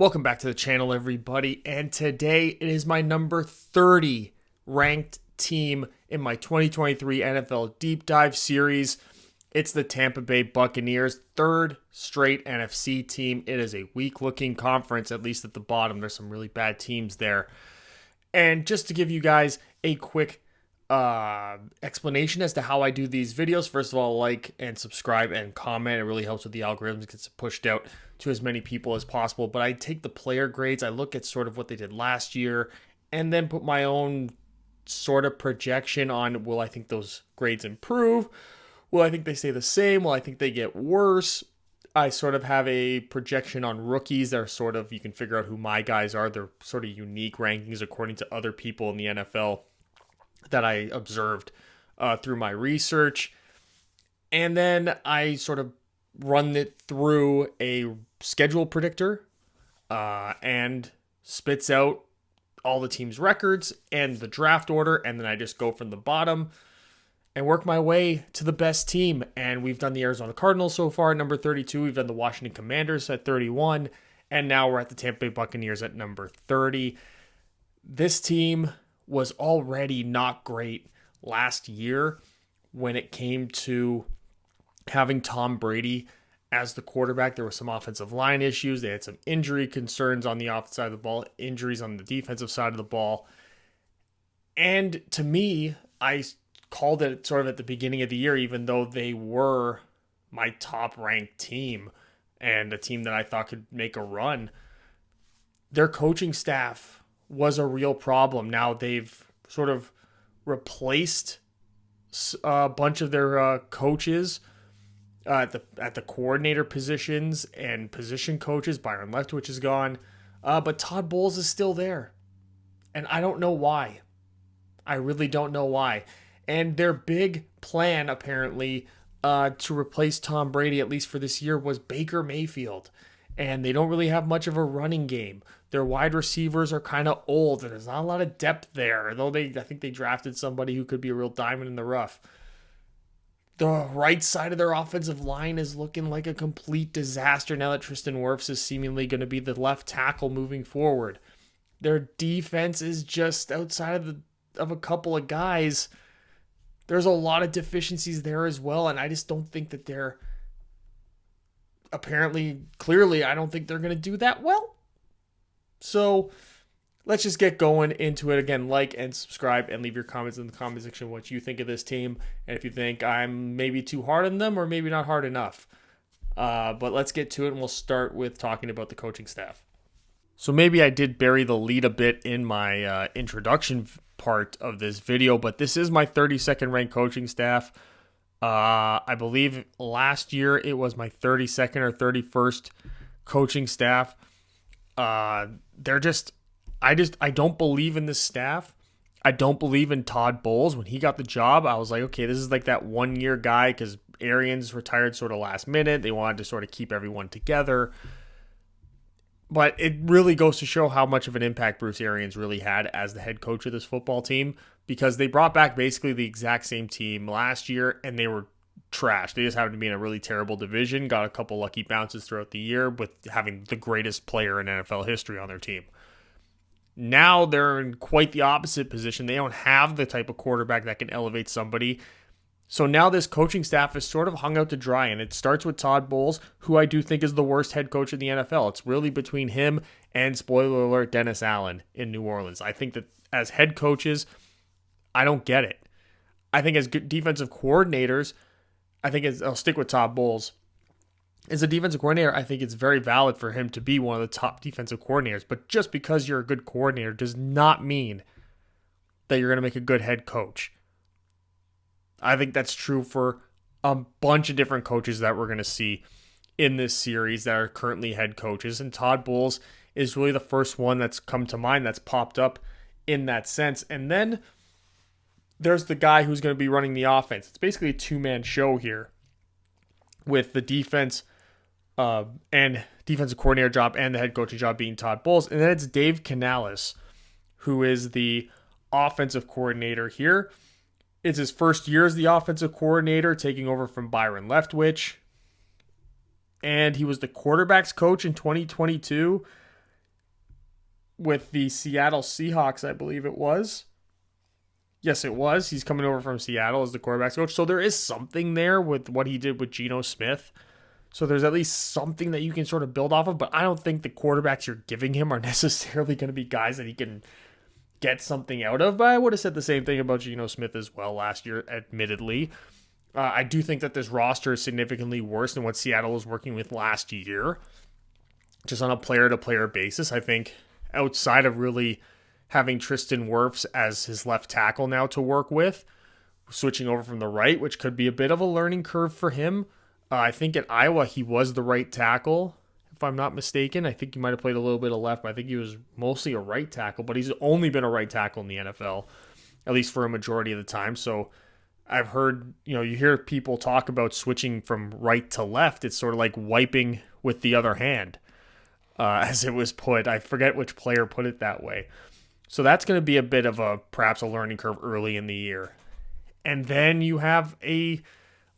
Welcome back to the channel, everybody, and today it is my number 30 ranked team in my 2023 NFL Deep Dive Series. It's the Tampa Bay Buccaneers, third straight NFC team. It is a weak-looking conference, at least at the bottom. There's some really bad teams there. And just to give you guys a quick explanation as to how I do these videos. First of all, like and subscribe and comment. It really helps with the algorithms. It gets pushed out to as many people as possible. But I take the player grades. I look at sort of what they did last year and then put my own sort of projection on, will I think those grades improve? Will I think they stay the same? Will I think they get worse? I sort of have a projection on rookies that are sort of, you can figure out who my guys are. They're sort of unique rankings according to other people in the NFL that I observed through my research. And then I sort of run it through a schedule predictor and spits out all the team's records and the draft order. And then I just go from the bottom and work my way to the best team. And we've done the Arizona Cardinals so far at number 32. We've done the Washington Commanders at 31. And now we're at the Tampa Bay Buccaneers at number 30. This team was already not great last year when it came to having Tom Brady as the quarterback. There were some offensive line issues. They had some injury concerns on the offensive side of the ball, injuries on the defensive side of the ball. And to me, I called it sort of at the beginning of the year, even though they were my top ranked team and a team that I thought could make a run. Their coaching staff was a real problem. Now they've sort of replaced a bunch of their coaches at the coordinator positions and position coaches. Byron Leftwich is gone, but Todd Bowles is still there, and I don't know why. I really don't know why. And their big plan, apparently, to replace Tom Brady, at least for this year, was Baker Mayfield. And they don't really have much of a running game. Their wide receivers are kind of old, and there's not a lot of depth there. Though I think they drafted somebody who could be a real diamond in the rough. The right side of their offensive line is looking like a complete disaster now that Tristan Wirfs is seemingly going to be the left tackle moving forward. Their defense is just outside of a couple of guys. There's a lot of deficiencies there as well, and I just don't think that they're clearly, I don't think they're going to do that well. So let's just get going into it. Again, like and subscribe and leave your comments in the comment section what you think of this team. And if you think I'm maybe too hard on them or maybe not hard enough. But let's get to it, and we'll start with talking about the coaching staff. So maybe I did bury the lead a bit in my introduction part of this video, but this is my 32nd ranked coaching staff. I believe last year it was my 32nd or 31st coaching staff. I don't believe in this staff. I don't believe in Todd Bowles. When he got the job, I was like, okay, this is like that 1 year guy because Arians retired sort of last minute. They wanted to sort of keep everyone together. But it really goes to show how much of an impact Bruce Arians really had as the head coach of this football team, because they brought back basically the exact same team last year and they were trash. They just happened to be in a really terrible division, got a couple lucky bounces throughout the year with having the greatest player in NFL history on their team. Now they're in quite the opposite position. They don't have the type of quarterback that can elevate somebody. So now this coaching staff is sort of hung out to dry, and it starts with Todd Bowles, who I do think is the worst head coach in the NFL. It's really between him and, spoiler alert, Dennis Allen in New Orleans. I think that as head coaches, I don't get it. I think as good defensive coordinators, I'll stick with Todd Bowles. As a defensive coordinator, I think it's very valid for him to be one of the top defensive coordinators. But just because you're a good coordinator does not mean that you're going to make a good head coach. I think that's true for a bunch of different coaches that we're going to see in this series that are currently head coaches. And Todd Bowles is really the first one that's come to mind that's popped up in that sense. And then there's the guy who's going to be running the offense. It's basically a two-man show here with the defense and defensive coordinator job and the head coaching job being Todd Bowles. And then it's Dave Canales, who is the offensive coordinator here. It's his first year as the offensive coordinator, taking over from Byron Leftwich. And he was the quarterback's coach in 2022. with the Seattle Seahawks, I believe it was. Yes, it was. He's coming over from Seattle as the quarterback's coach. So there is something there with what he did with Geno Smith. So there's at least something that you can sort of build off of. But I don't think the quarterbacks you're giving him are necessarily going to be guys that he can get something out of. But I would have said the same thing about Geno Smith as well last year, admittedly. I do think that this roster is significantly worse than what Seattle was working with last year. Just on a player-to-player basis, I think outside of really having Tristan Wirfs as his left tackle now to work with, switching over from the right, which could be a bit of a learning curve for him. I think at Iowa he was the right tackle, if I'm not mistaken. I think he might have played a little bit of left, but I think he was mostly a right tackle. But he's only been a right tackle in the NFL, at least for a majority of the time. So I've heard, you hear people talk about switching from right to left. It's sort of like wiping with the other hand, as it was put. I forget which player put it that way. So that's going to be a bit of perhaps a learning curve early in the year. And then you have a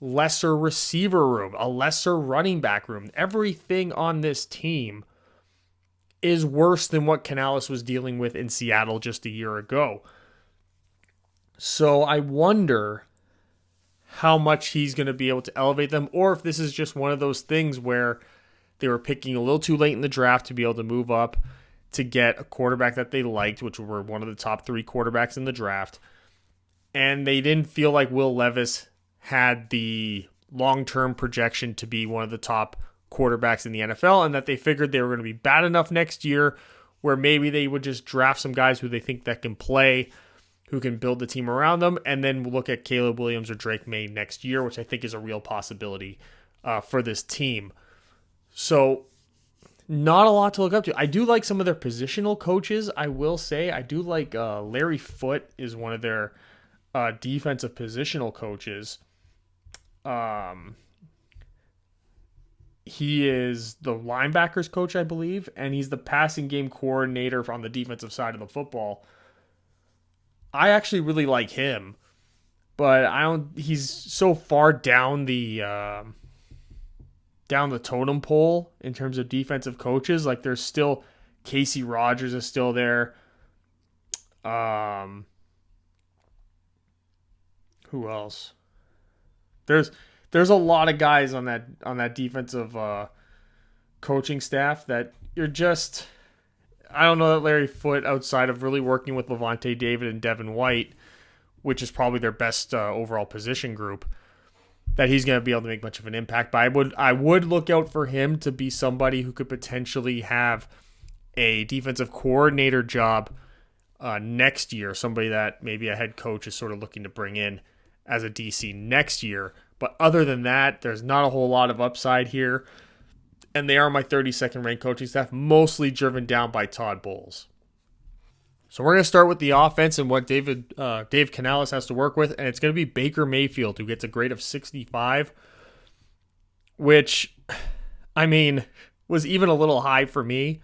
lesser receiver room, a lesser running back room. Everything on this team is worse than what Canales was dealing with in Seattle just a year ago. So I wonder how much he's going to be able to elevate them, or if this is just one of those things where they were picking a little too late in the draft to be able to move up to get a quarterback that they liked, which were one of the top 3 quarterbacks in the draft. And they didn't feel like Will Levis had the long-term projection to be one of the top quarterbacks in the NFL, and that they figured they were going to be bad enough next year where maybe they would just draft some guys who they think that can play, who can build the team around them, and then look at Caleb Williams or Drake May next year, which I think is a real possibility for this team. So not a lot to look up to. I do like some of their positional coaches, I will say. I do like Larry Foote is one of their defensive positional coaches. He is the linebackers coach, I believe, and he's the passing game coordinator on the defensive side of the football. I actually really like him, but he's so far down the totem pole in terms of defensive coaches. Like, there's still Casey Rogers is still there. Who else? There's a lot of guys on that defensive coaching staff that you're just. I don't know that Larry Foote, outside of really working with Levante David and Devin White, which is probably their best overall position group, that he's going to be able to make much of an impact. But I would look out for him to be somebody who could potentially have a defensive coordinator job next year, somebody that maybe a head coach is sort of looking to bring in as a DC next year. But other than that, there's not a whole lot of upside here. And they are my 32nd ranked coaching staff, mostly driven down by Todd Bowles. So we're going to start with the offense and what Dave Canales has to work with. And it's going to be Baker Mayfield, who gets a grade of 65, which, I mean, was even a little high for me.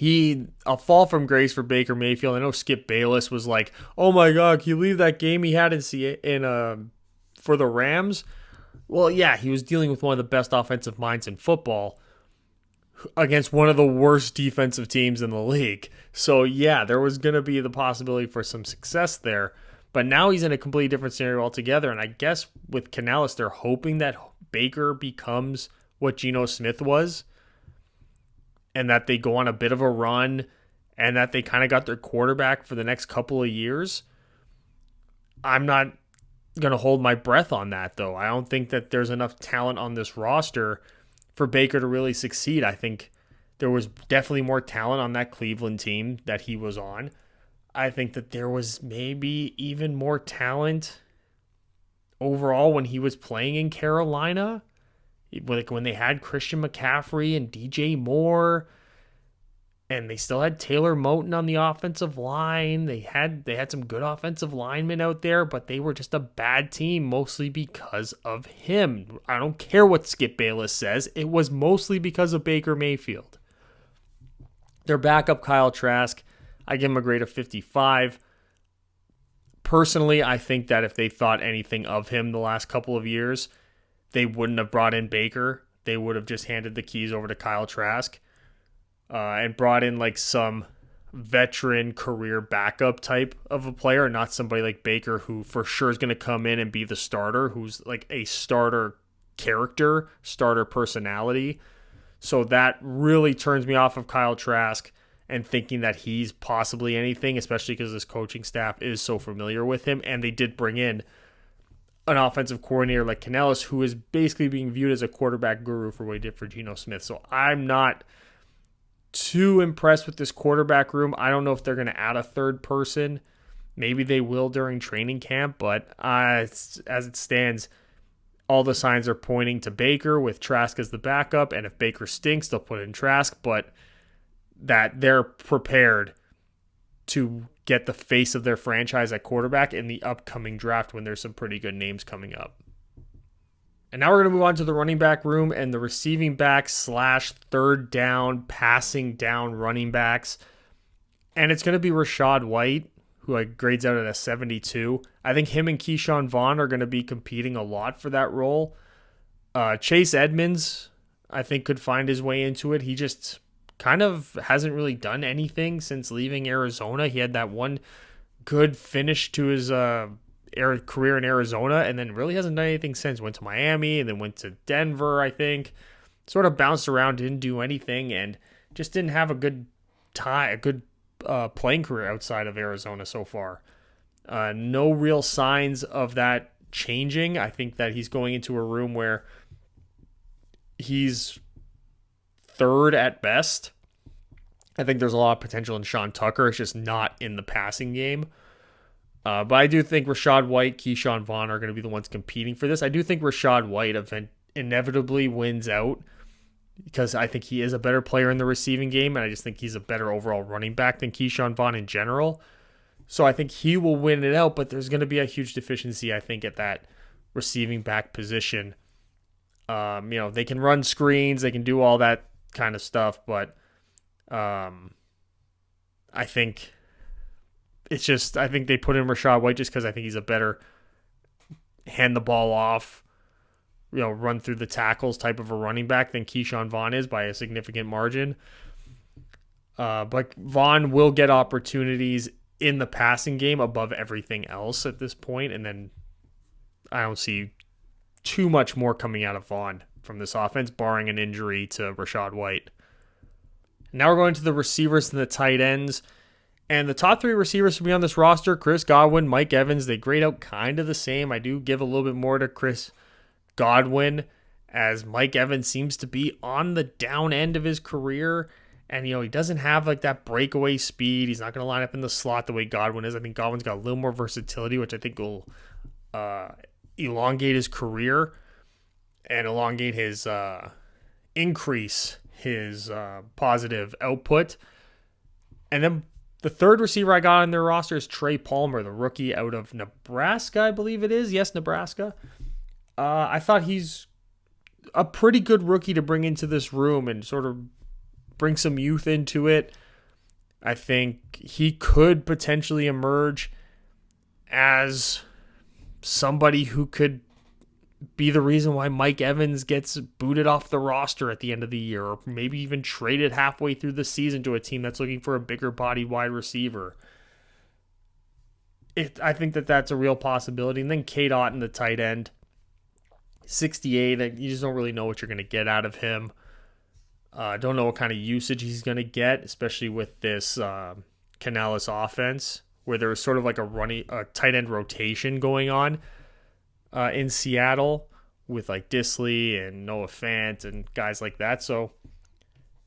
A fall from grace for Baker Mayfield. I know Skip Bayless was like, "Oh my God, can you leave that game he had for the Rams?" Well, yeah, he was dealing with one of the best offensive minds in football against one of the worst defensive teams in the league. So, yeah, there was going to be the possibility for some success there. But now he's in a completely different scenario altogether. And I guess with Canales, they're hoping that Baker becomes what Geno Smith was, and that they go on a bit of a run, and that they kind of got their quarterback for the next couple of years. I'm not going to hold my breath on that, though. I don't think that there's enough talent on this roster for Baker to really succeed. I think there was definitely more talent on that Cleveland team that he was on. I think that there was maybe even more talent overall when he was playing in Carolina. Like when they had Christian McCaffrey and DJ Moore, and they still had Taylor Moton on the offensive line. They had some good offensive linemen out there, but they were just a bad team mostly because of him. I don't care what Skip Bayless says. It was mostly because of Baker Mayfield. Their backup, Kyle Trask, I give him a grade of 55. Personally, I think that if they thought anything of him the last couple of years, they wouldn't have brought in Baker. They would have just handed the keys over to Kyle Trask. and brought in like some veteran career backup type of a player, not somebody like Baker who for sure is going to come in and be the starter, who's like a starter character, starter personality. So that really turns me off of Kyle Trask and thinking that he's possibly anything, especially because this coaching staff is so familiar with him. And they did bring in an offensive coordinator like Canellis, who is basically being viewed as a quarterback guru for what he did for Geno Smith. So I'm not too impressed with this quarterback room. I don't know if they're going to add a third person. Maybe they will during training camp, but as it stands, all the signs are pointing to Baker with Trask as the backup, and if Baker stinks, they'll put in Trask, but that they're prepared to get the face of their franchise at quarterback in the upcoming draft when there's some pretty good names coming up. And now we're going to move on to the running back room and the receiving back / third down, passing down running backs. And it's going to be Rachaad White, who grades out at a 72. I think him and Keyshawn Vaughn are going to be competing a lot for that role. Chase Edmonds, I think, could find his way into it. He just kind of hasn't really done anything since leaving Arizona. He had that one good finish to his career in Arizona and then really hasn't done anything since. Went to Miami and then went to Denver, I think. Sort of bounced around, didn't do anything, and just didn't have a good playing career outside of Arizona so far. No real signs of that changing. I think that he's going into a room where he's third at best. I think there's a lot of potential in Sean Tucker. It's just not in the passing game. But I do think Rachaad White, Keyshawn Vaughn are going to be the ones competing for this. I do think Rachaad White inevitably wins out because I think he is a better player in the receiving game, and I just think he's a better overall running back than Keyshawn Vaughn in general. So I think he will win it out, but there's going to be a huge deficiency, I think, at that receiving back position. They can run screens, they can do all that kind of stuff, but I think they put in Rachaad White just because I think he's a better hand the ball off, run through the tackles type of a running back than Keyshawn Vaughn is by a significant margin. But Vaughn will get opportunities in the passing game above everything else at this point, and then I don't see too much more coming out of Vaughn from this offense, barring an injury to Rachaad White. Now we're going to the receivers and the tight ends. And the top three receivers to be on this roster, Chris Godwin, Mike Evans, they grade out kind of the same. I do give a little bit more to Chris Godwin, as Mike Evans seems to be on the down end of his career. And, he doesn't have like that breakaway speed. He's not going to line up in the slot the way Godwin is. I think Godwin's got a little more versatility, which I think will elongate his career and elongate his increase his positive output. And then the third receiver I got on their roster is Trey Palmer, the rookie out of Nebraska, I believe it is. Yes, Nebraska. I thought he's a pretty good rookie to bring into this room and sort of bring some youth into it. I think he could potentially emerge as somebody who could be the reason why Mike Evans gets booted off the roster at the end of the year, or maybe even traded halfway through the season to a team that's looking for a bigger body wide receiver. I think that's a real possibility. And then Cade Otton, the tight end, 68. You just don't really know what you're going to get out of him. Don't know what kind of usage he's going to get, especially with this Canales offense, where there was sort of like a tight end rotation going on in Seattle with like Disley and Noah Fant and guys like that. So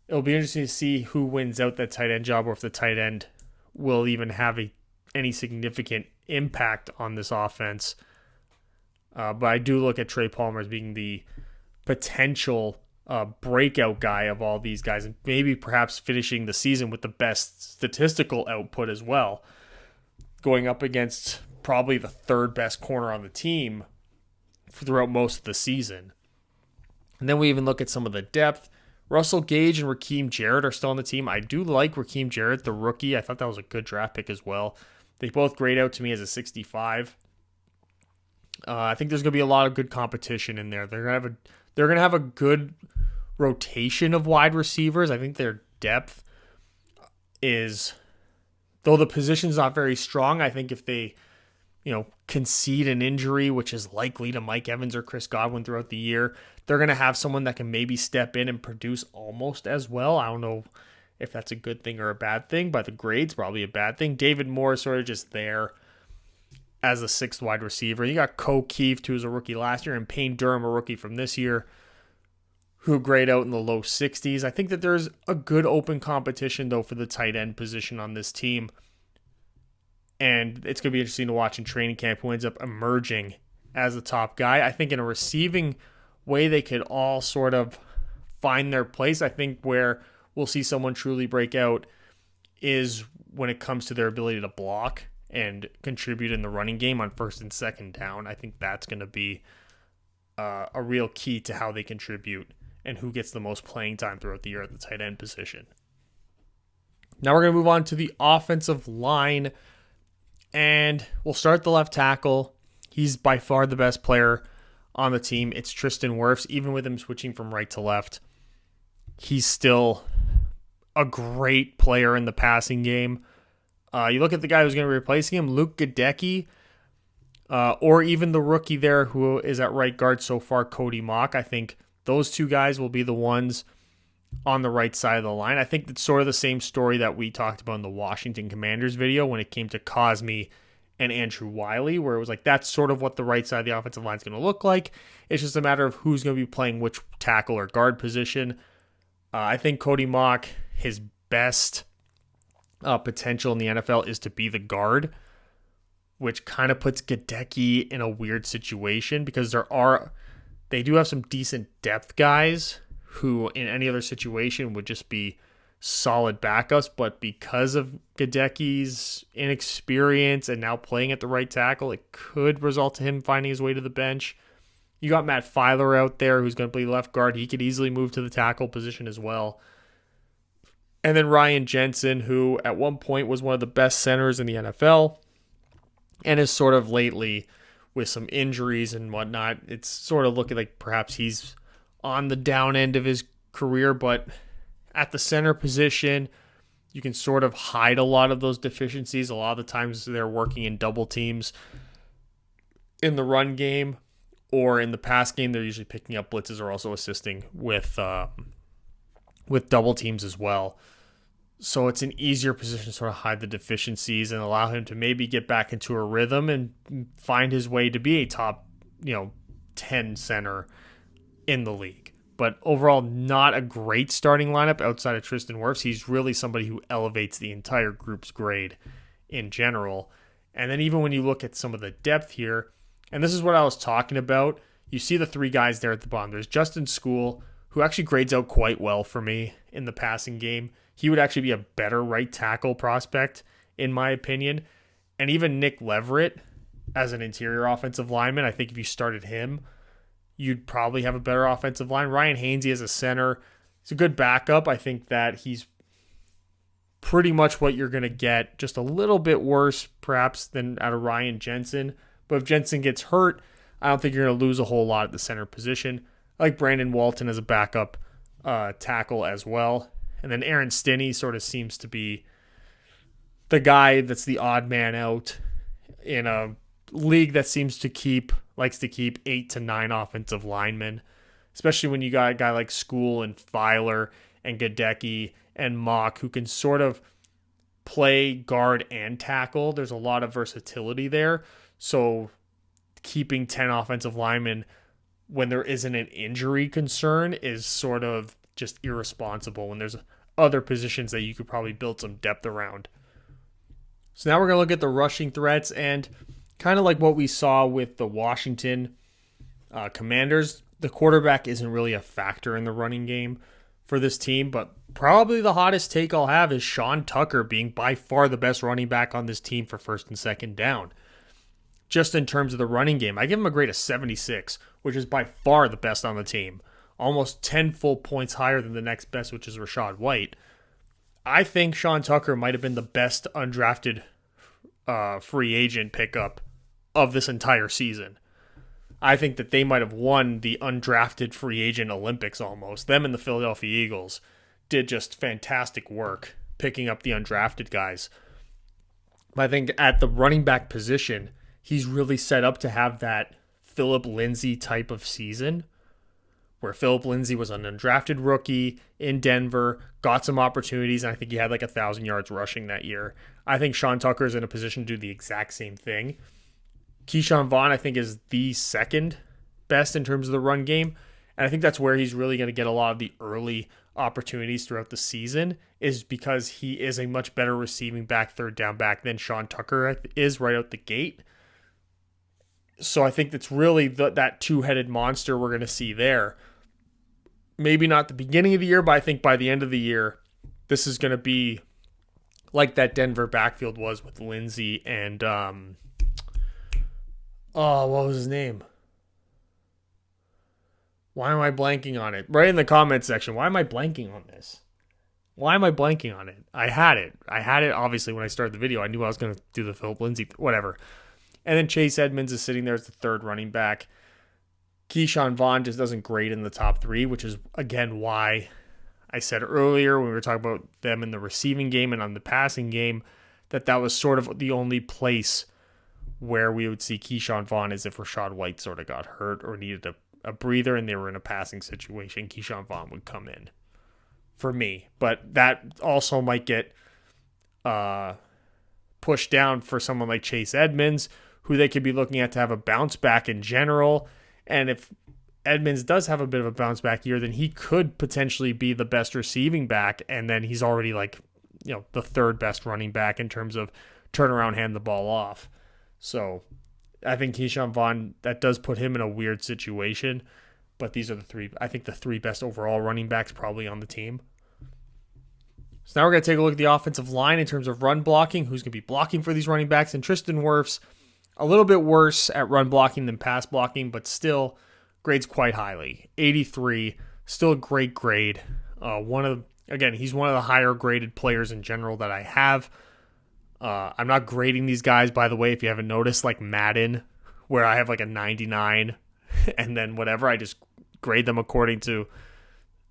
it'll be interesting to see who wins out that tight end job, or if the tight end will even have any significant impact on this offense. But I do look at Trey Palmer as being the potential breakout guy of all these guys, and maybe perhaps finishing the season with the best statistical output as well, going up against probably the third best corner on the team throughout most of the season. And then we even look at some of the depth. Russell Gage and Raheem Jarrett are still on the team. I do like Raheem Jarrett, the rookie. I thought that was a good draft pick as well. They both grade out to me as a 65. I think there's going to be a lot of good competition in there. They're going to have a good rotation of wide receivers. I think they're depth is, though the position's not very strong, I think if they, concede an injury, which is likely to Mike Evans or Chris Godwin throughout the year, they're going to have someone that can maybe step in and produce almost as well. I don't know if that's a good thing or a bad thing. By the grades, probably a bad thing. David Moore is sort of just there as a sixth wide receiver. You got Ko Kieft, who was a rookie last year, and Payne Durham, a rookie from this year, who grade out in the low 60s. I think that there's a good open competition, though, for the tight end position on this team. And it's going to be interesting to watch in training camp who ends up emerging as the top guy. I think in a receiving way, they could all sort of find their place. I think where we'll see someone truly break out is when it comes to their ability to block and contribute in the running game on first and second down. I think that's going to be a real key to how they contribute and who gets the most playing time throughout the year at the tight end position. Now we're going to move on to the offensive line, and we'll start the left tackle. He's by far the best player on the team. It's Tristan Wirfs. Even with him switching from right to left, he's still a great player in the passing game. You look at the guy who's going to be replacing him, Luke Gadecki, or even the rookie there who is at right guard so far, Cody Mock. I think those two guys will be the ones on the right side of the line. I think it's sort of the same story that we talked about in the Washington Commanders video when it came to Cosme and Andrew Wiley, where it was like that's sort of what the right side of the offensive line is going to look like. It's just a matter of who's going to be playing which tackle or guard position. I think Cody Mock, his best potential in the NFL is to be the guard, which kind of puts Gadecki in a weird situation because they do have some decent depth guys who in any other situation would just be solid backups, but because of Gadecki's inexperience and now playing at the right tackle, it could result in him finding his way to the bench. You got Matt Filer out there who's going to play left guard. He could easily move to the tackle position as well. And then Ryan Jensen, who at one point was one of the best centers in the NFL and is sort of lately with some injuries and whatnot, it's sort of looking like perhaps he's on the down end of his career, but at the center position, you can sort of hide a lot of those deficiencies. A lot of the times they're working in double teams in the run game, or in the pass game, they're usually picking up blitzes or also assisting with double teams as well. So it's an easier position to sort of hide the deficiencies and allow him to maybe get back into a rhythm and find his way to be a top, 10 center in the league. But overall, not a great starting lineup outside of Tristan Wirfs. He's really somebody who elevates the entire group's grade in general. And then even when you look at some of the depth here, and this is what I was talking about, you see the three guys there at the bottom. There's Justin School, who actually grades out quite well for me in the passing game. He would actually be a better right tackle prospect, in my opinion. And even Nick Leverett, as an interior offensive lineman, I think if you started him, you'd probably have a better offensive line. Ryan Hainsey as a center, he's a good backup. I think that he's pretty much what you're going to get, just a little bit worse perhaps than out of Ryan Jensen. But if Jensen gets hurt, I don't think you're going to lose a whole lot at the center position. I like Brandon Walton as a backup tackle as well. And then Aaron Stinney sort of seems to be the guy that's the odd man out in a league that likes to keep 8 to 9 offensive linemen, especially when you got a guy like School and Filer and Gadecki and Mock who can sort of play guard and tackle. There's a lot of versatility there. So keeping 10 offensive linemen when there isn't an injury concern is sort of just irresponsible when there's other positions that you could probably build some depth around. So now we're going to look at the rushing threats, and kind of like what we saw with the Washington Commanders, the quarterback isn't really a factor in the running game for this team, but probably the hottest take I'll have is Sean Tucker being by far the best running back on this team for first and second down. Just in terms of the running game, I give him a grade of 76, which is by far the best on the team. Almost 10 full points higher than the next best, which is Rachaad White. I think Sean Tucker might have been the best undrafted free agent pickup of this entire season. I think that they might have won the undrafted free agent Olympics almost. Them and the Philadelphia Eagles did just fantastic work picking up the undrafted guys. But I think at the running back position, he's really set up to have that Phillip Lindsay type of season where Phillip Lindsay was an undrafted rookie in Denver, got some opportunities, and I think he had like 1,000 yards rushing that year. I think Sean Tucker is in a position to do the exact same thing. Keyshawn Vaughn, I think, is the second best in terms of the run game, and I think that's where he's really going to get a lot of the early opportunities throughout the season, is because he is a much better receiving back, third down back than Sean Tucker is right out the gate. So I think that's really that two-headed monster we're going to see there. Maybe not the beginning of the year, but I think by the end of the year, this is going to be like that Denver backfield was with Lindsay and, what was his name? Why am I blanking on it? Right in the comments section, why am I blanking on this? Why am I blanking on it? I had it, obviously, when I started the video. I knew I was going to do the Phillip Lindsay, whatever. And then Chase Edmonds is sitting there as the third running back. Keyshawn Vaughn just doesn't grade in the top three, which is, again, why I said earlier when we were talking about them in the receiving game and on the passing game, that was sort of the only place where we would see Keyshawn Vaughn is if Rachaad White sort of got hurt or needed a breather and they were in a passing situation. Keyshawn Vaughn would come in for me. But that also might get pushed down for someone like Chase Edmonds, who they could be looking at to have a bounce back in general. And if Edmonds does have a bit of a bounce back year, then he could potentially be the best receiving back. And then he's already the third best running back in terms of turnaround, hand the ball off. So I think Keyshawn Vaughn, that does put him in a weird situation. But these are the three best overall running backs probably on the team. So now we're going to take a look at the offensive line in terms of run blocking, who's going to be blocking for these running backs. And Tristan Wirfs, a little bit worse at run blocking than pass blocking, but still grades quite highly. 83, still a great grade. He's one of the higher graded players in general that I have. I'm not grading these guys, by the way, if you haven't noticed, like Madden, where I have like a 99 and then whatever. I just grade them according to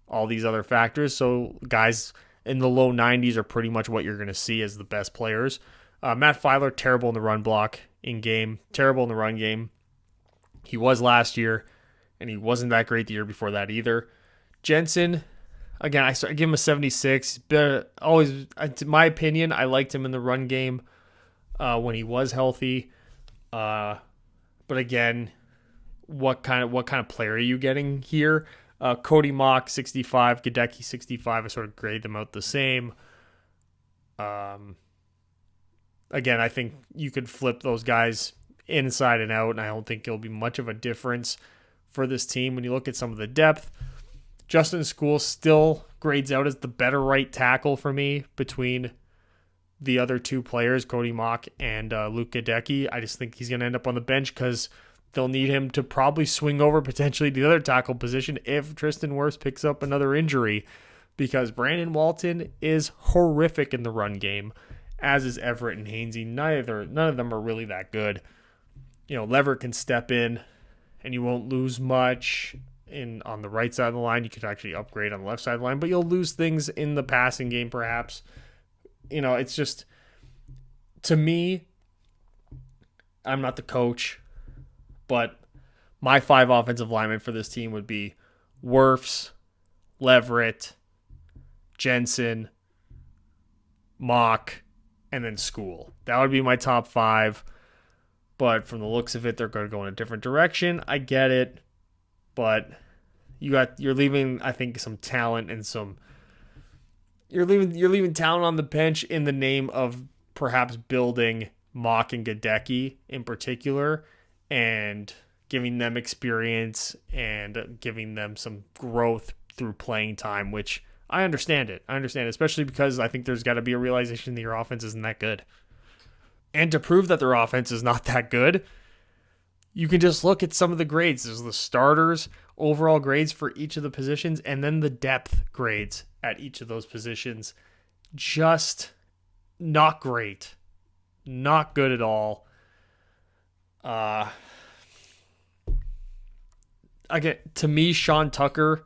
all these other factors. So guys in the low 90s are pretty much what you're going to see as the best players. Matt Filer, terrible in the run block in game, terrible in the run game. He was last year, and he wasn't that great the year before that either. Jensen, again, I give him a 76. But always, in my opinion, I liked him in the run game when he was healthy. But again, what kind of player are you getting here? Cody Mock, 65. Gadecki, 65. I sort of grade them out the same. Again, I think you could flip those guys inside and out, and I don't think it'll be much of a difference for this team. When you look at some of the depth, Justin School still grades out as the better right tackle for me between the other two players, Cody Mock and Luke Gadecki. I just think he's going to end up on the bench because they'll need him to probably swing over potentially the other tackle position if Tristan Wirfs picks up another injury, because Brandon Walton is horrific in the run game, as is Everett and Hainsey. None of them are really that good. Leverett can step in, and you won't lose much on the right side of the line. You could actually upgrade on the left side of the line, but you'll lose things in the passing game perhaps. It's just, to me, I'm not the coach, but my 5 offensive linemen for this team would be Wirfs, Leverett, Jensen, Mock, and then School. That would be my top 5. But from the looks of it, they're going to go in a different direction. I get it, but you're leaving, I think, some talent and you're leaving talent on the bench in the name of perhaps building Mock and Gadecki in particular, and giving them experience and giving them some growth through playing time, which I understand it. Especially because I think there's got to be a realization that your offense isn't that good. And to prove that their offense is not that good, you can just look at some of the grades. There's the starters, overall grades for each of the positions, and then the depth grades at each of those positions. Just not great. Not good at all. Again, to me, Sean Tucker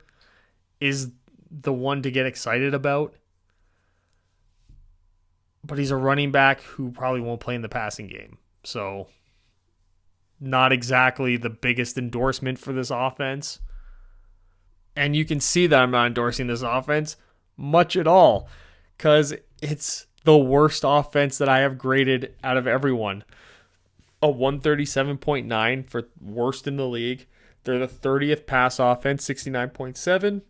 is the one to get excited about. But he's a running back who probably won't play in the passing game. So, not exactly the biggest endorsement for this offense. And you can see that I'm not endorsing this offense much at all, because it's the worst offense that I have graded out of everyone. A 137.9 for worst in the league. They're the 30th pass offense, 69.7.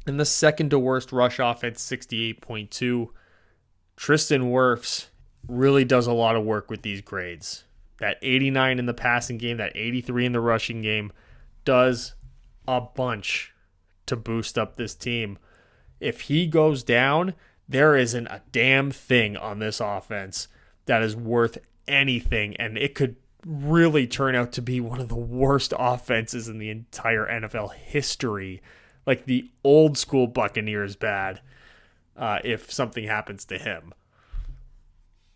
And the second to worst rush offense, 68.2. Tristan Wirfs really does a lot of work with these grades. That 89 in the passing game, that 83 in the rushing game, does a bunch to boost up this team. If he goes down, there isn't a damn thing on this offense that is worth anything, and it could really turn out to be one of the worst offenses in the entire NFL history, like the old school Buccaneers bad, if something happens to him.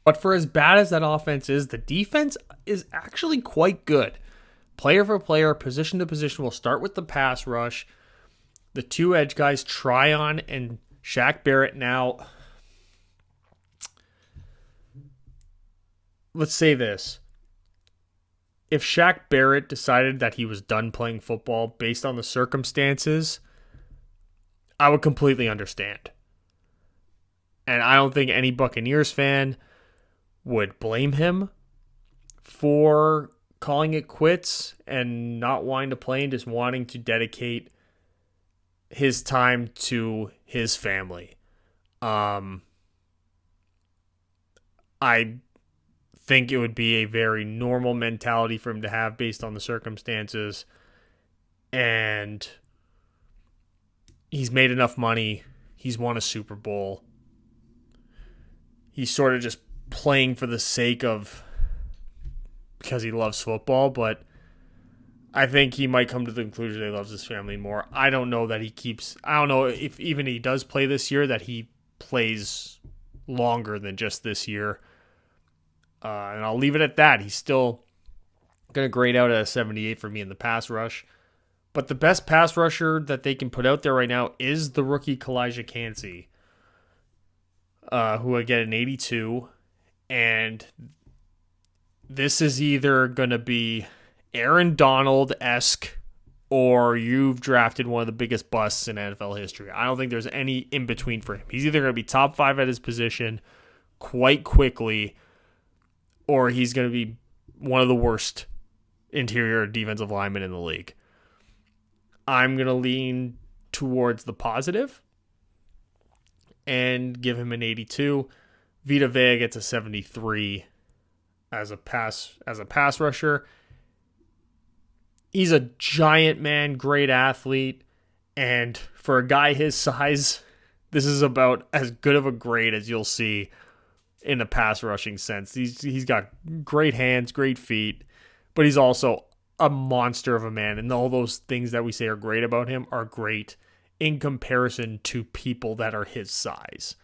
But for as bad as that offense is, the defense is actually quite good. Player for player, position to position, we'll start with the pass rush. The two edge guys, Tryon and Shaq Barrett. Now, let's say this. If Shaq Barrett decided that he was done playing football based on the circumstances, I would completely understand. And I don't think any Buccaneers fan would blame him for calling it quits and not wanting to play and just wanting to dedicate his time to his family. I think it would be a very normal mentality for him to have based on the circumstances. And he's made enough money. He's won a Super Bowl. He's sort of just playing for the sake of, because he loves football, but I think he might come to the conclusion that he loves his family more. I don't know if even he does play this year, that he plays longer than just this year. And I'll leave it at that. He's still going to grade out at a 78 for me in the pass rush. But the best pass rusher that they can put out there right now is the rookie Kalijah Kancey, who I get an 82. And this is either going to be Aaron Donald-esque, or you've drafted one of the biggest busts in NFL history. I don't think there's any in between for him. He's either going to be top 5 at his position quite quickly, or he's going to be one of the worst interior defensive linemen in the league. I'm going to lean towards the positive and give him an 82. Vita Vea gets a 73 as a pass rusher. He's a giant man, great athlete, and for a guy his size, this is about as good of a grade as you'll see in a pass rushing sense. He's got great hands, great feet, but he's also a monster of a man, and all those things that we say are great about him are great in comparison to people that are his size.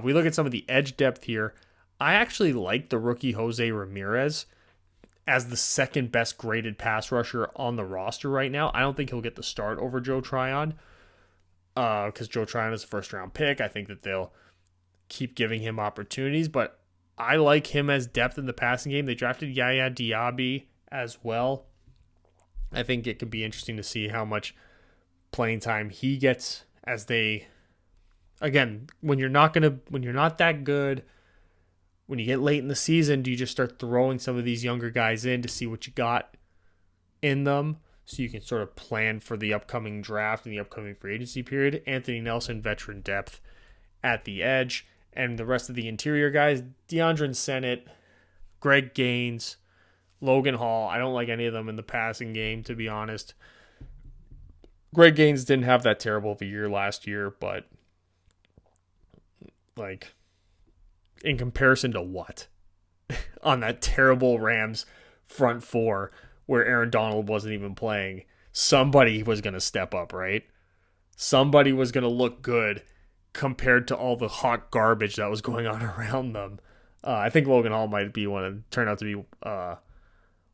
We look at some of the edge depth here. I actually like the rookie Jose Ramirez as the second best graded pass rusher on the roster right now. I don't think he'll get the start over Joe Tryon, because Joe Tryon is a first round pick. I think that they'll keep giving him opportunities, but I like him as depth in the passing game. They drafted Yaya Diaby as well. I think it could be interesting to see how much playing time he gets, as they, again, when you're not that good, when you get late in the season, do you just start throwing some of these younger guys in to see what you got in them, so you can sort of plan for the upcoming draft and the upcoming free agency period? Anthony Nelson, veteran depth at the edge, and the rest of the interior guys, DeAndre Sennett, Greg Gaines, Logan Hall. I don't like any of them in the passing game, to be honest. Greg Gaines didn't have that terrible of a year last year, but like, in comparison to what? On that terrible Rams front four where Aaron Donald wasn't even playing, somebody was going to step up, right? Somebody was going to look good compared to all the hot garbage that was going on around them. I think Logan Hall might be turn out to be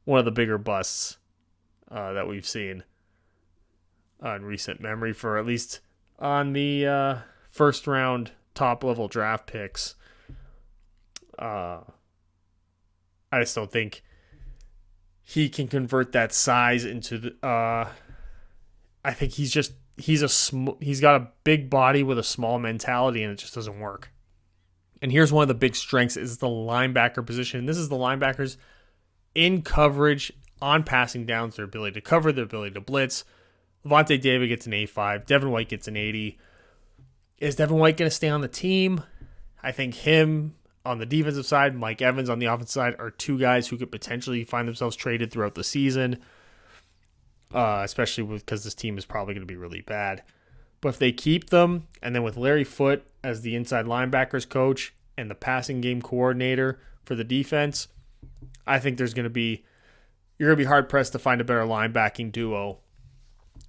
one of the bigger busts that we've seen. in recent memory for at least on the first round top level draft picks. I just don't think he can convert that size into the. I think he's got a big body with a small mentality, and it just doesn't work. And here's one of the big strengths is the linebacker position. This is the linebackers in coverage on passing downs, their ability to cover, their ability to blitz. Levante David gets an 85. Devin White gets an 80. Is Devin White going to stay on the team? I think him on the defensive side, Mike Evans on the offensive side are two guys who could potentially find themselves traded throughout the season, especially because this team is probably going to be really bad. But if they keep them, and then with Larry Foote as the inside linebackers coach and the passing game coordinator for the defense, I think you're going to be hard-pressed to find a better linebacking duo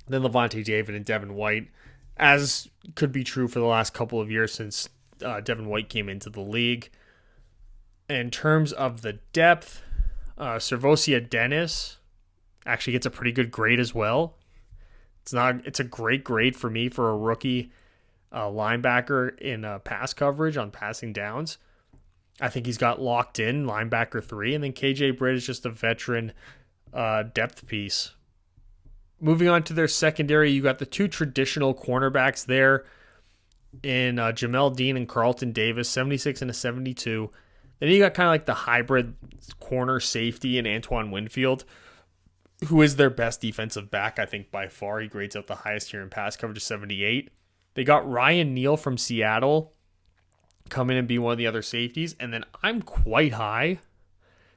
than Levante David and Devin White, as could be true for the last couple of years since Devin White came into the league. In terms of the depth, Servosia Dennis actually gets a pretty good grade as well. It's a great grade for me for a rookie linebacker in pass coverage on passing downs. I think he's got locked in linebacker 3, and then KJ Britt is just a veteran depth piece. Moving on to their secondary, you got the two traditional cornerbacks there in Jamel Dean and Carlton Davis, 76 and a 72. Then you got kind of like the hybrid corner safety in Antoine Winfield, who is their best defensive back, I think, by far. He grades out the highest here in pass coverage of 78. They got Ryan Neal from Seattle come in and be one of the other safeties. And then I'm quite high,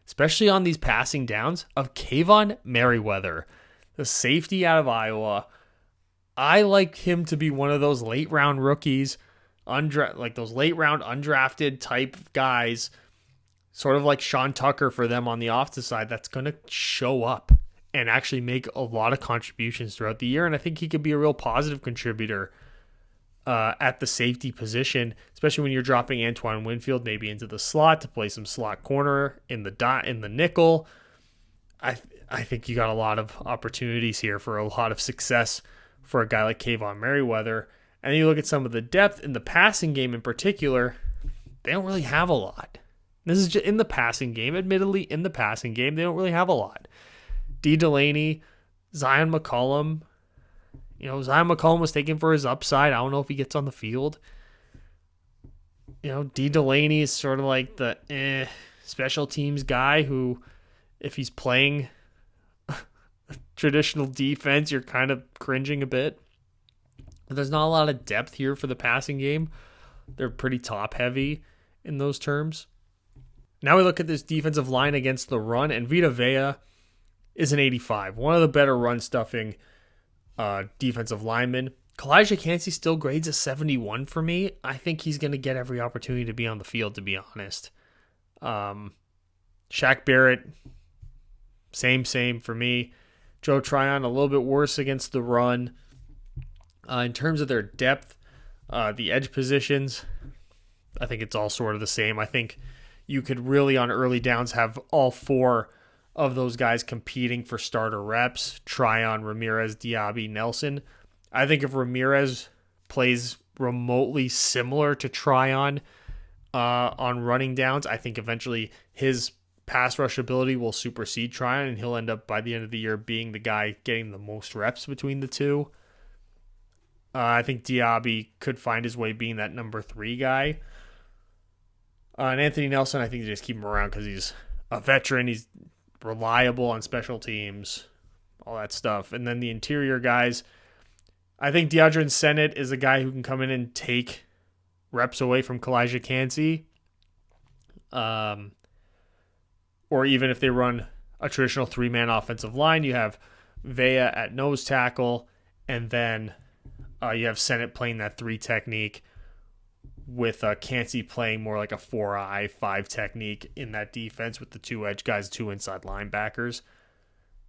especially on these passing downs, of Kayvon Merriweather, the safety out of Iowa. I like him to be one of those late-round rookies, like those late-round undrafted type guys, sort of like Sean Tucker for them on the offensive side, that's going to show up and actually make a lot of contributions throughout the year. And I think he could be a real positive contributor at the safety position, especially when you're dropping Antoine Winfield maybe into the slot to play some slot corner in the nickel. I think you got a lot of opportunities here for a lot of success for a guy like Kayvon Merriweather. And then you look at some of the depth in the passing game in particular, they don't really have a lot. This is just in the passing game. Admittedly, in the passing game, they don't really have a lot. D. Delaney, Zion McCollum. Zion McCollum was taken for his upside. I don't know if he gets on the field. D. Delaney is sort of like the special teams guy who, if he's playing traditional defense, you're kind of cringing a bit. But there's not a lot of depth here for the passing game. They're pretty top-heavy in those terms. Now we look at this defensive line against the run, and Vita Vea is an 85. One of the better run-stuffing defensive linemen. Kalijah Kancey still grades a 71 for me. I think he's going to get every opportunity to be on the field, to be honest. Shaq Barrett, same for me. Joe Tryon, a little bit worse against the run. In terms of their depth, the edge positions, I think it's all sort of the same. I think you could really, on early downs, have all four of those guys competing for starter reps. Tryon, Ramirez, Diaby, Nelson. I think if Ramirez plays remotely similar to Tryon on running downs, I think eventually his pass rush ability will supersede Tryon, and he'll end up by the end of the year being the guy getting the most reps between the two. I think Diaby could find his way being that number 3 guy. And Anthony Nelson, I think they just keep him around because he's a veteran. He's reliable on special teams, all that stuff. And then the interior guys, I think DeAndre Sennett is a guy who can come in and take reps away from Kalijah Kancey. Or even if they run a traditional 3-man offensive line, you have Vea at nose tackle, and then you have Sennett playing that 3 technique with Kancey playing more like a 4-eye 5 technique in that defense with the 2 edge guys, 2 inside linebackers.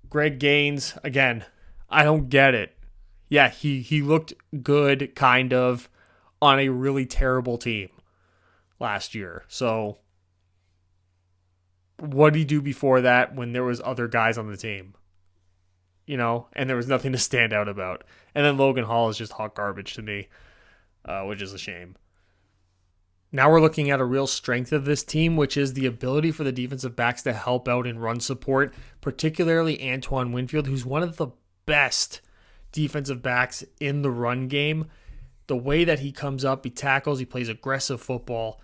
Greg Gaines, again, I don't get it. Yeah, he looked good, kind of, on a really terrible team last year. So what did he do before that when there was other guys on the team? and there was nothing to stand out about. And then Logan Hall is just hot garbage to me, which is a shame. Now we're looking at a real strength of this team, which is the ability for the defensive backs to help out in run support, particularly Antoine Winfield, who's one of the best defensive backs in the run game. The way that he comes up, he tackles, he plays aggressive football,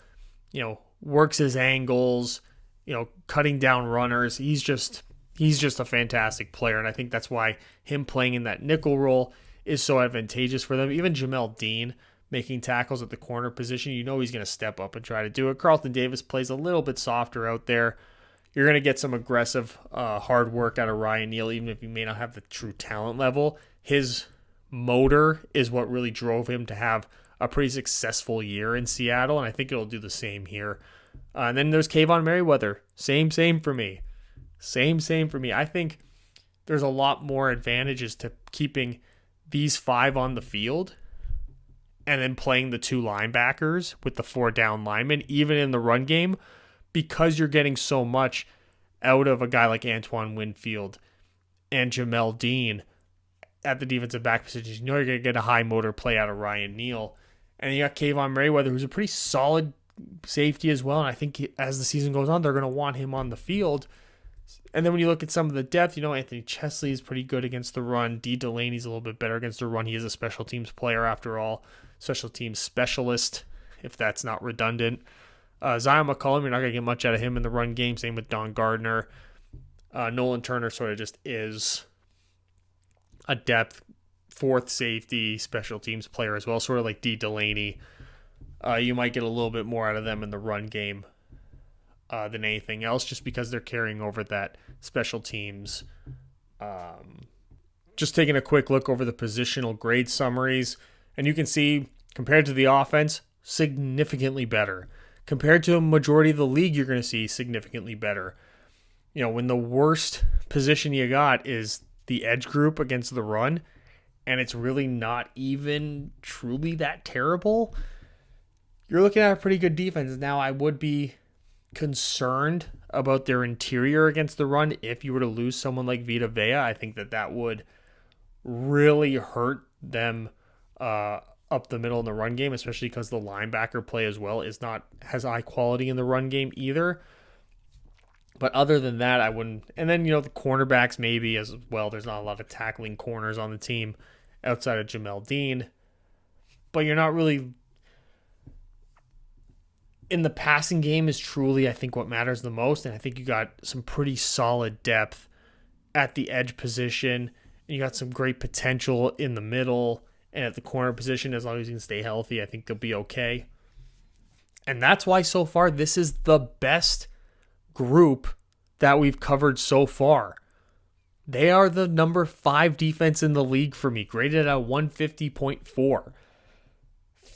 works his angles, cutting down runners. He's just a fantastic player, and I think that's why him playing in that nickel role is so advantageous for them. Even Jamel Dean making tackles at the corner position, he's going to step up and try to do it. Carlton Davis plays a little bit softer out there. You're going to get some aggressive, hard work out of Ryan Neal, even if he may not have the true talent level. His motor is what really drove him to have a pretty successful year in Seattle, and I think it'll do the same here. And then there's Kayvon Merriweather. Same for me. Same for me. I think there's a lot more advantages to keeping these 5 on the field and then playing the 2 linebackers with the 4 down linemen, even in the run game, because you're getting so much out of a guy like Antoine Winfield and Jamel Dean at the defensive back position. You're going to get a high motor play out of Ryan Neal. And you got Kayvon Merriweather, who's a pretty solid safety as well. And I think as the season goes on, they're going to want him on the field. And then when you look at some of the depth, Anthony Chesley is pretty good against the run. D. Delaney's a little bit better against the run. He is a special teams player after all. Special teams specialist, if that's not redundant. Zion McCollum, you're not going to get much out of him in the run game. Same with Don Gardner. Nolan Turner sort of just is a depth 4th safety special teams player as well, sort of like D. Delaney. You might get a little bit more out of them in the run game than anything else, just because they're carrying over that special teams. Just taking a quick look over the positional grade summaries, and you can see, compared to the offense, significantly better. Compared to a majority of the league, you're going to see significantly better. When the worst position you got is the edge group against the run, and it's really not even truly that terrible, you're looking at a pretty good defense. Now, I would be concerned about their interior against the run if you were to lose someone like Vita Vea. I think that would really hurt them up the middle in the run game, especially because the linebacker play as well has high quality in the run game either. But other than that, I wouldn't. And then, the cornerbacks maybe as well. There's not a lot of tackling corners on the team outside of Jamel Dean. But you're not really... In the passing game is truly, I think, what matters the most. And I think you got some pretty solid depth at the edge position. And you got some great potential in the middle and at the corner position. As long as you can stay healthy, I think they'll be okay. And that's why so far this is the best group that we've covered so far. They are the number 5 defense in the league for me, graded at 150.4.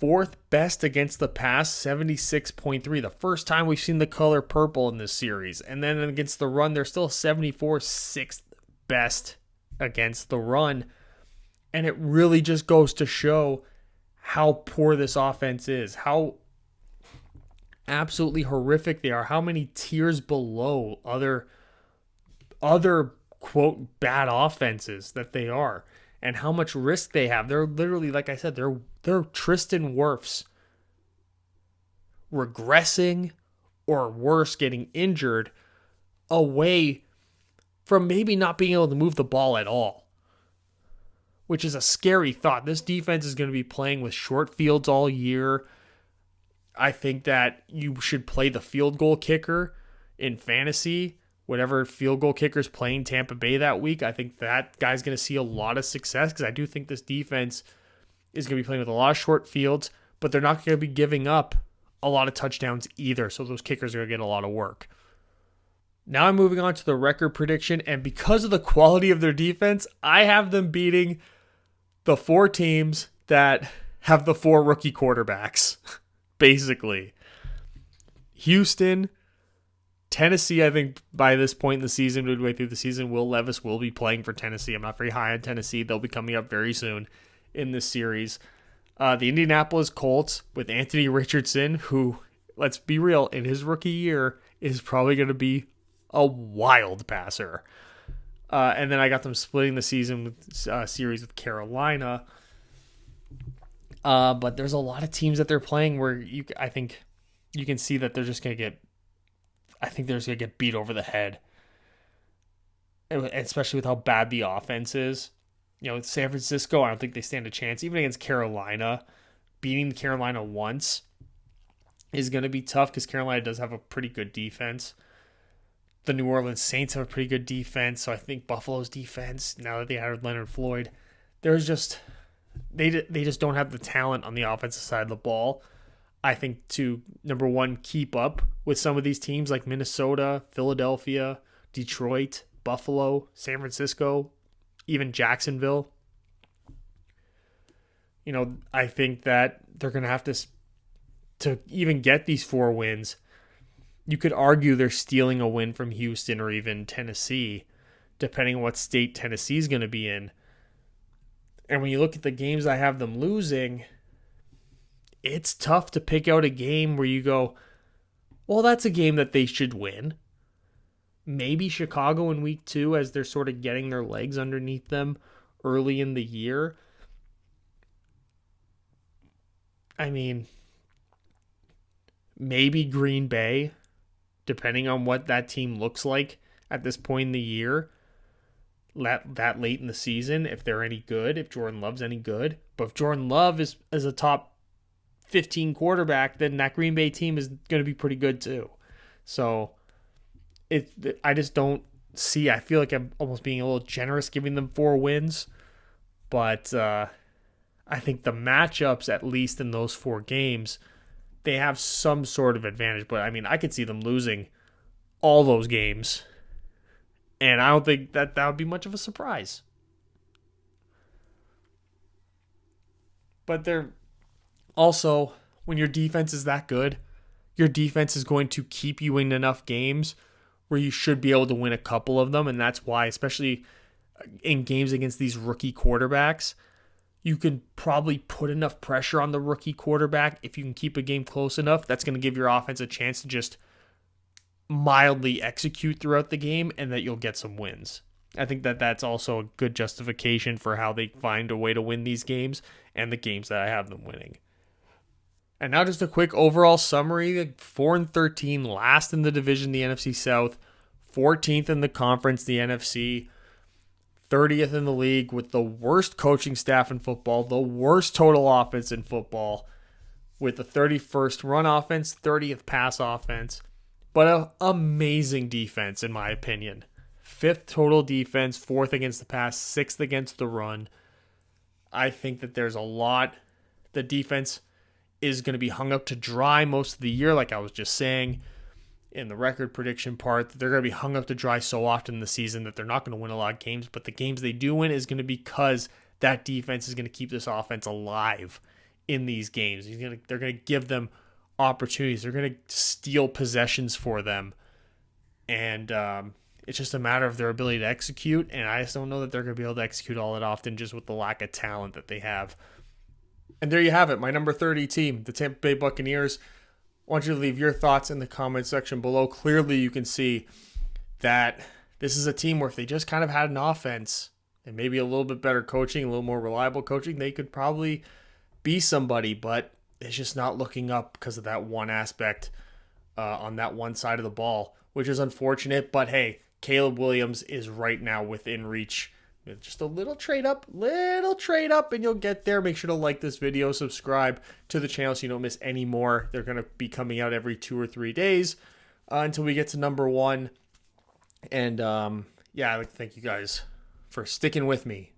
4th best against the pass, 76.3. The first time we've seen the color purple in this series. And then against the run, they're still 74, 6th best against the run. And it really just goes to show how poor this offense is, how absolutely horrific they are, how many tiers below other quote bad offenses that they are, and how much risk they have. They're literally, like I said, they're Tristan Wirfs regressing or worse, getting injured away from maybe not being able to move the ball at all, which is a scary thought. This defense is going to be playing with short fields all year. I think that you should play the field goal kicker in fantasy. Whatever field goal kicker's playing Tampa Bay that week, I think that guy's going to see a lot of success, because I do think this defense is going to be playing with a lot of short fields, but they're not going to be giving up a lot of touchdowns either, so those kickers are going to get a lot of work. Now I'm moving on to the record prediction, and because of the quality of their defense, I have them beating the 4 teams that have the 4 rookie quarterbacks. Basically, Houston, Tennessee, I think by this point in the season, midway through the season, Will Levis will be playing for Tennessee. I'm not very high on Tennessee. They'll be coming up very soon in this series. The Indianapolis Colts with Anthony Richardson, who, let's be real, in his rookie year is probably going to be a wild passer. And then I got them splitting the season with series with Carolina. But there's a lot of teams that they're playing where I think you can see that they're just going to get, I think they're just going to get beat over the head. Especially with how bad the offense is. With San Francisco, I don't think they stand a chance. Even against Carolina, beating Carolina once is going to be tough because Carolina does have a pretty good defense. The New Orleans Saints have a pretty good defense, so I think Buffalo's defense, now that they added Leonard Floyd, they just don't have the talent on the offensive side of the ball, I think, to, number one, keep up with some of these teams like Minnesota, Philadelphia, Detroit, Buffalo, San Francisco, even Jacksonville. I think that they're going to have to even get these 4 wins. You could argue they're stealing a win from Houston or even Tennessee, depending on what state Tennessee's going to be in. And when you look at the games I have them losing, it's tough to pick out a game where you go, well, that's a game that they should win. Maybe Chicago in week 2 as they're sort of getting their legs underneath them early in the year. I mean, maybe Green Bay, depending on what that team looks like at this point in the year, that late in the season, if they're any good, if Jordan Love's any good. But if Jordan Love is a top 15 quarterback, then that Green Bay team is going to be pretty good too. So I just don't see, I feel like I'm almost being a little generous giving them 4 wins. But I think the matchups, at least in those 4 games, they have some sort of advantage. But I mean, I could see them losing all those games, and I don't think that would be much of a surprise. But they're also, when your defense is that good, your defense is going to keep you in enough games where you should be able to win a couple of them. And that's why, especially in games against these rookie quarterbacks, you can probably put enough pressure on the rookie quarterback. If you can keep a game close enough, that's going to give your offense a chance to just mildly execute throughout the game, and that you'll get some wins. I think that that's also a good justification for how they find a way to win these games and the games that I have them winning. And now just a quick overall summary. 4-13, last in the division, the NFC South, 14th in the conference, the NFC, 30th in the league with the worst coaching staff in football, the worst total offense in football, with the 31st run offense, 30th pass offense, but an amazing defense in my opinion. 5th total defense, 4th against the pass, 6th against the run. I think that there's a lot. The defense is going to be hung up to dry most of the year, like I was just saying in the record prediction part. They're going to be hung up to dry so often in the season that they're not going to win a lot of games, but the games they do win is going to be because that defense is going to keep this offense alive in these games. They're going to give them opportunities. They're going to steal possessions for them, and it's just a matter of their ability to execute, and I just don't know that they're going to be able to execute all that often just with the lack of talent that they have. And there you have it, my number 30 team, the Tampa Bay Buccaneers. I want you to leave your thoughts in the comment section below. Clearly, you can see that this is a team where if they just kind of had an offense and maybe a little bit better coaching, a little more reliable coaching, they could probably be somebody, but it's just not looking up because of that one aspect on that one side of the ball, which is unfortunate. But hey, Caleb Williams is right now within reach. Just a little trade up, and you'll get there. Make sure to like this video, subscribe to the channel so you don't miss any more. They're going to be coming out every 2 or 3 days until we get to number 1. And I'd like to thank you guys for sticking with me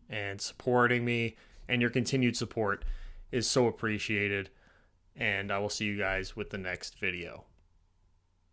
and supporting me, and your continued support is so appreciated. And I will see you guys with the next video.